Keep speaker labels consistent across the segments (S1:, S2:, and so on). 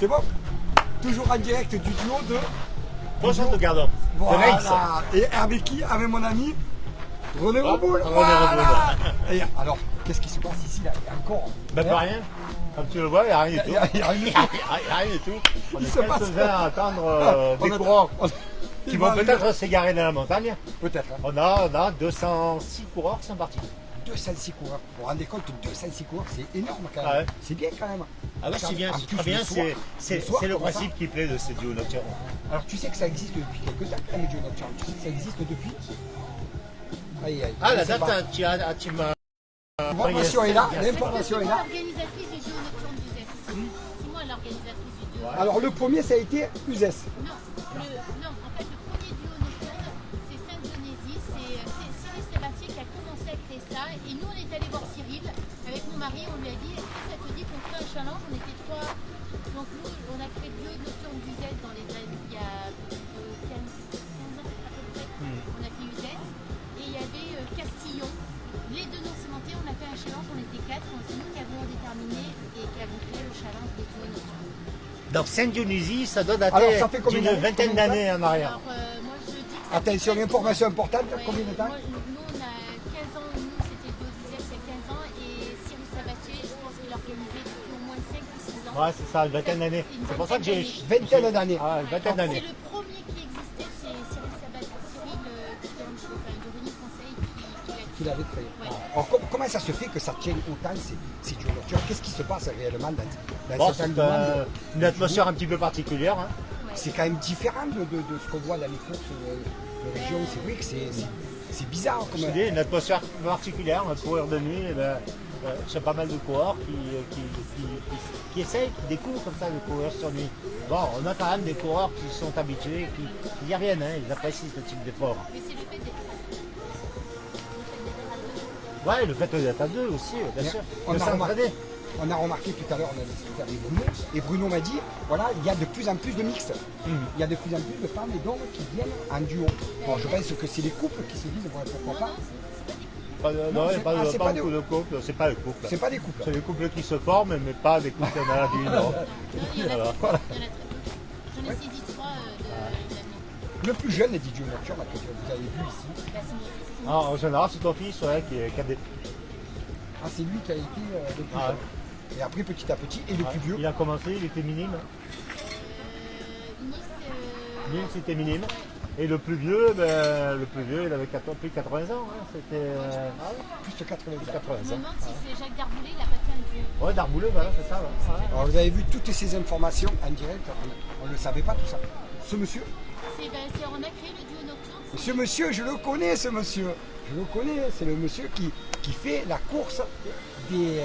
S1: C'est bon? Toujours en direct du duo de...
S2: Bonjour de Gardon.
S1: Voilà. Et avec qui? Avec mon ami René Reboul.
S2: René
S1: Voilà. Et alors, qu'est-ce qui se passe ici là? Il y a encore...
S2: Ben pas rien. Comme tu le vois, il n'y a rien du tout.
S1: Il y a rien du tout.
S2: Il n'y a rien du tout. On
S1: Il
S2: est
S1: se passe
S2: quelques-uns à attendre des coureurs qui vont peut-être s'égarer dans la montagne.
S1: Peut-être. Hein.
S2: On a 206 coureurs qui sont partis.
S1: 206 coureurs. Vous vous rendez compte, 206 coureurs, c'est énorme quand même.
S2: Ah ouais.
S1: C'est bien quand même.
S2: Ah oui, c'est bien,
S1: En
S2: c'est
S1: plus,
S2: très bien.
S1: le soir,
S2: C'est le
S1: comme ça.
S2: principe qui plaît de ces duos nocturnes.
S1: Alors tu sais que ça existe depuis quelques temps, les duos nocturnes. Tu sais que ça existe depuis. Aïe, aïe.
S2: Ah, la
S1: Je sais
S2: date,
S1: pas.
S2: tu m'as...
S1: L'information est là, l'information est là.
S3: L'organisatrice du duo nocturne d'Uzès. C'est moi l'organisatrice du duo.
S1: Alors le premier ça a été Uzès.
S3: Non, en fait le premier duo nocturne c'est Sainte-Genésie, c'est Cyril Sébastien qui a commencé à créer ça et nous on est allé voir Cyril avec mon mari, on lui a dit est-ce que ça te dit qu'on crée un challenge, on était trois, donc nous on a créé le duo nocturne d'Uzès dans les années, il y a 15 ans à peu près, on a fait Uzès et il y avait Castillon. Les deux non cimentés, on a fait un challenge, on était quatre, c'est nous qui avons déterminé et qui avons créé le challenge des duos nocturnes.
S2: Donc Sainte-Dionysie, ça doit
S1: Alors,
S2: dater
S1: ça fait combien
S2: d'une
S1: d'années?
S2: vingtaine d'années en arrière.
S3: Alors, moi je dis que ça
S1: Attention,
S3: fait-
S1: information importante,
S3: Ouais,
S1: combien de temps?
S3: nous on a 15 ans, nous c'était Duo d'Uzès il y a 15 ans et Cyril Sabatier, je pense qu'il organisait depuis au moins 5 ou 6 ans.
S2: Ouais, c'est ça, une vingtaine d'années. C'est pour ça que j'ai...
S1: Vingtaine d'années.
S2: Ah, une vingtaine
S3: C'est
S2: d'années.
S3: le premier qui existait, c'est Cyril Sabatier, de Reni Conseil qui
S1: Qu'il
S3: l'a
S1: avait créé.
S3: Ouais.
S1: Alors comment ça se fait que ça tienne autant ces duos nocturnes? Qu'est-ce qui se passe réellement dans
S2: Bon,
S1: cet
S2: c'est
S1: engouement
S2: une atmosphère un petit peu particulière. Hein.
S1: C'est quand même différent de ce qu'on voit dans les courses de région. C'est vrai que c'est bizarre.
S2: Je te dis, une atmosphère particulière, un courir de nuit, j'ai pas mal de coureurs qui essayent, qui découvrent comme ça de courir sur nuit. Bon, on a quand même des coureurs qui sont habitués, qui y reviennent, hein, ils apprécient ce type d'effort.
S3: Mais c'est le fait d'être
S2: Ouais, le fait d'être à deux aussi, bien sûr.
S1: On
S2: De
S1: a remarqué.
S2: s'entraider.
S1: On a remarqué tout à l'heure, on a discuté avec Bruno, et Bruno m'a dit, voilà, il y a de plus en plus de mixtes. Il y a de plus en plus de femmes et d'hommes qui viennent en duo. Bon, je pense que c'est les couples qui se disent, voilà, pourquoi pas.
S2: Non,
S1: c'est-
S2: pas,
S1: ah, c'est
S2: pas
S1: pas
S2: beaucoup de couples, c'est pas le couple.
S1: C'est pas des couples.
S2: C'est des couples qui se forment, mais pas des couples dans la vie, non.
S3: Il y en a
S2: Voilà.
S3: très peu. J'en ai saisi 3 de l'année.
S1: Le plus jeune des duos nocturnes que vous avez vu ici,
S3: Bah, c'est mon fils.
S2: Ah, en général, c'est ton fils ouais, qui a des...
S1: ah, c'est lui qui a été le plus
S2: Ah,
S1: jeune. Et après, petit à petit, et le plus vieux.
S2: Il a commencé, il était minime.
S3: Nice,
S2: Nils, c'était minime. Et le plus vieux, il avait plus de 80 ans. Hein. C'était
S1: Plus de 80 ans.
S2: 80
S3: je me
S2: ans.
S3: demande si c'est Jacques Darboulet, il n'a pas fait un duo.
S2: Ouais, Darbouleux, voilà, c'est ça. Ouais.
S1: Alors vous avez vu toutes ces informations en direct, on ne le savait pas tout ça. Ce monsieur,
S3: On a créé le duo nocturne.
S1: ce monsieur, je le connais ce monsieur. Je le connais, c'est le monsieur qui fait la course des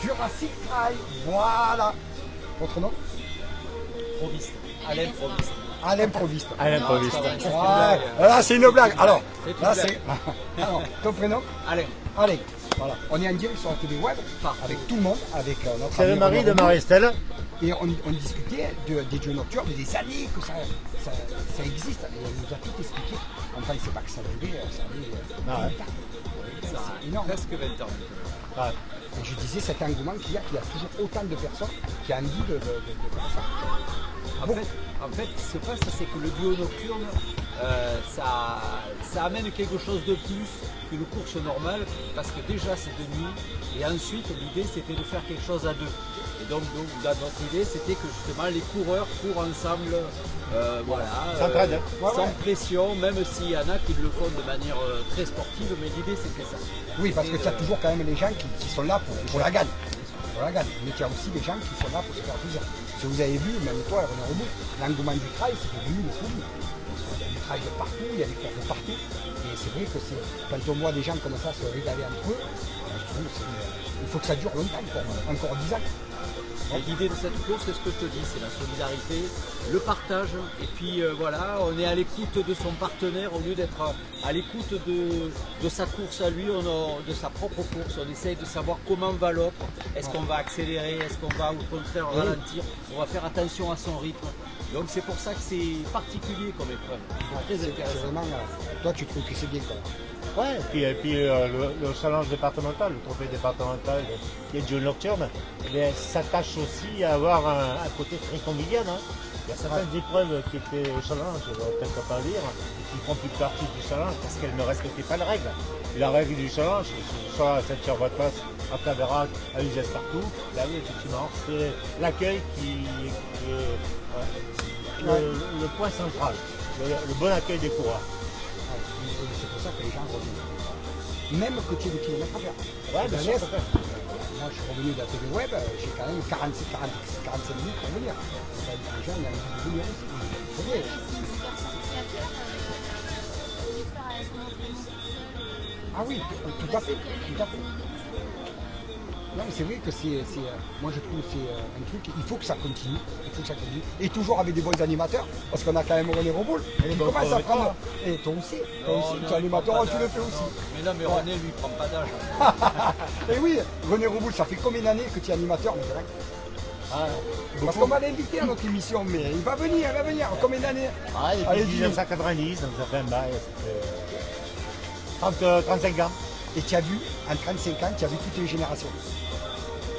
S1: Jurassic Trail. Voilà. Votre nom?
S4: Proviste.
S3: Elle est
S4: Alain
S3: bien
S4: Proviste.
S1: À l'improviste.
S2: À l'improviste.
S1: Ouais. Là c'est une blague. Alors,
S4: C'est une
S1: là
S4: blague.
S1: c'est. Alors, ton prénom?
S4: Alain.
S1: Allez, voilà. On est en direct sur la télé web avec tout le monde, avec notre
S2: C'est le
S1: ami
S2: mari
S1: René
S2: de
S1: Reboul.
S2: Marie-Estelle.
S1: Et on discutait des duos nocturnes, des années que ça existe. Et elle nous a tout expliqué. Enfin, c'est pas que ça durait, ça avait
S2: Ah ouais.
S1: 20 ans. C'est énorme.
S4: Presque 20 ans.
S2: Ouais.
S1: Et je disais cet engouement qu'il y a toujours autant de personnes qui ont envie de faire ça.
S4: En fait, ce qui se passe, c'est que le duo nocturne, ça amène quelque chose de plus qu'une course normale, parce que déjà c'est de nuit, et ensuite l'idée c'était de faire quelque chose à deux. Et donc notre idée c'était que justement les coureurs courent ensemble,
S2: S'entraident.
S4: sans pression, même s'il y en a qui le font de manière très sportive, mais l'idée c'était ça.
S1: Oui, parce que tu as
S4: C'était,
S1: toujours quand même les gens qui sont là pour la gagne. Pour la gagne. Mais tu as aussi des gens qui sont là pour se faire plaisir. Si vous avez vu, même toi, René Reboul, l'engouement du trail, c'est devenu le folie. Il y a du trail de partout, il y a des courses de partout. Et c'est vrai que quand on voit des gens comme ça se régaler entre eux, je trouve il faut que ça dure longtemps, encore 10 ans.
S4: Et l'idée de cette course, c'est ce que je te dis, c'est la solidarité, le partage, et puis voilà, on est à l'écoute de son partenaire au lieu d'être à l'écoute de sa course à lui, de sa propre course. On essaye de savoir comment va l'autre, est-ce qu'on va accélérer, est-ce qu'on va au contraire ralentir, on va faire attention à son rythme. Donc c'est pour ça que c'est particulier comme épreuve, c'est très
S1: C'est
S4: intéressant.
S1: vraiment, toi tu trouves que c'est bien quoi.
S2: Ouais, et puis le challenge départemental, le trophée départemental qui est duo nocturne, eh s'attache aussi à avoir un côté très convivial. Hein. Il y a certaines épreuves qui étaient au challenge, je ne vais peut-être pas dire, qui ne font plus partie du challenge parce qu'elles ne respectaient pas les règles. Et la règle du challenge, soit à Saint-Cyr-Voie-de-Place, à Claveyrac, à Uzès partout, là oui, effectivement, c'est l'accueil qui est le point central, le bon accueil des coureurs.
S1: C'est pour ça que les gens reviennent. Même que tu aies des kilomètres à faire.
S2: Ouais, bien sûr,
S1: moi, je suis revenu de la TV Web, j'ai quand même 45 minutes pour venir. Les gens, il y a envie de venir aussi. C'est vrai.
S3: C'est une super sortie à faire. Au lieu de faire son entraînement tout seul.
S1: Ah oui, tout à fait. Tout à fait. Non, mais c'est vrai que moi je trouve que c'est un truc, il faut que ça continue, et toujours avec des bons animateurs, parce qu'on a quand même René Roboul, qui commence à prendre, et toi aussi, tu es animateur, tu le fais aussi.
S4: Mais non, mais René, lui, il prend pas d'âge.
S1: Et oui, René Roboul, ça fait combien d'années que tu es animateur, mais direct? Parce qu'on va l'inviter à notre émission, mais il va venir, combien d'années?
S2: Ah, depuis 1990, donc ça fait un bail, ça fait 35 ans.
S1: Et tu as vu, en 35 ans, tu as vu toutes les générations.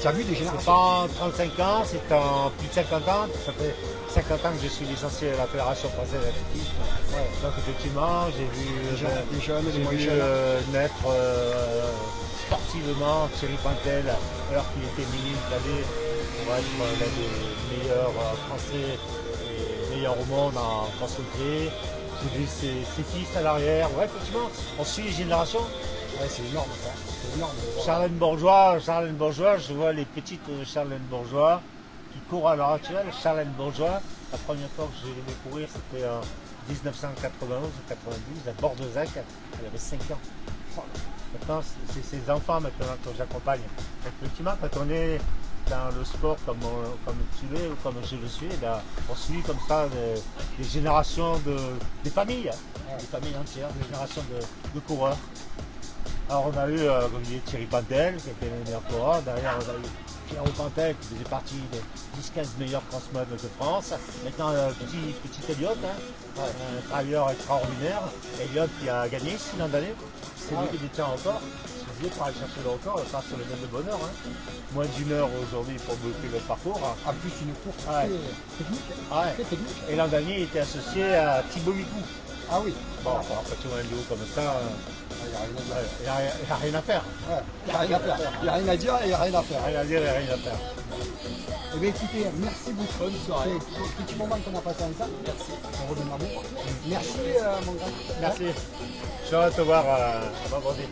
S1: Tu as vu des
S2: C'est
S1: générations.
S2: pas en 35 ans, c'est en plus de 50 ans. Ça fait 50 ans que je suis licencié à la Fédération française d'athlétisme. Ouais, donc effectivement, j'ai vu
S1: Des jeunes, des moins jeunes.
S2: naître sportivement Thierry Pantel, alors qu'il était minime cadet, pour être l'un des meilleurs français et meilleurs au monde en cross-country. J'ai vu ses fils à l'arrière. Ouais, effectivement, on suit les générations.
S1: Ouais, c'est énorme ça, c'est énorme.
S2: Charlène Bourgeois, je vois les petites Charlène Bourgeois qui courent à l'heure actuelle. Charlène Bourgeois, la première fois que j'ai vu courir, c'était en 1991 ou 92 à Bordezac, elle avait 5 ans. Maintenant, c'est ses enfants maintenant que j'accompagne. Effectivement, quand on est dans le sport comme tu l'es ou comme je le suis, là, on suit comme ça des générations des familles entières, des générations de coureurs. Alors on a eu, comme je disais, Thierry Pantel, qui était le meilleur coureur. Derrière, on a eu Pierre Pantel, qui faisait partie des 10-15 meilleurs crossmen de France. Maintenant, petit Elliott, un travailleur extraordinaire. Elliott qui a gagné 6 ans d'année. C'est lui qui détient encore. Je disais, pour aller chercher le record, on part sur le même de bonheur. Moins d'une heure aujourd'hui pour boucler le parcours.
S1: En plus, une course très technique. Très technique.
S2: Et l'an dernier, il était associé à Thibaut Micou.
S1: Ah oui.
S2: Bon, quand tu vois un duo comme ça, il n'y a rien à faire.
S1: Il n'y a rien à faire. Il n'y a rien à dire et il n'y a rien à faire.
S2: Rien à dire et rien à faire.
S1: Eh bien écoutez, merci beaucoup. Bonne soirée. C'est un petit moment qu'on a passé ensemble. Merci. On reviendra beaucoup. Merci mon grand.
S2: Merci. Je vais te voir à vendredi.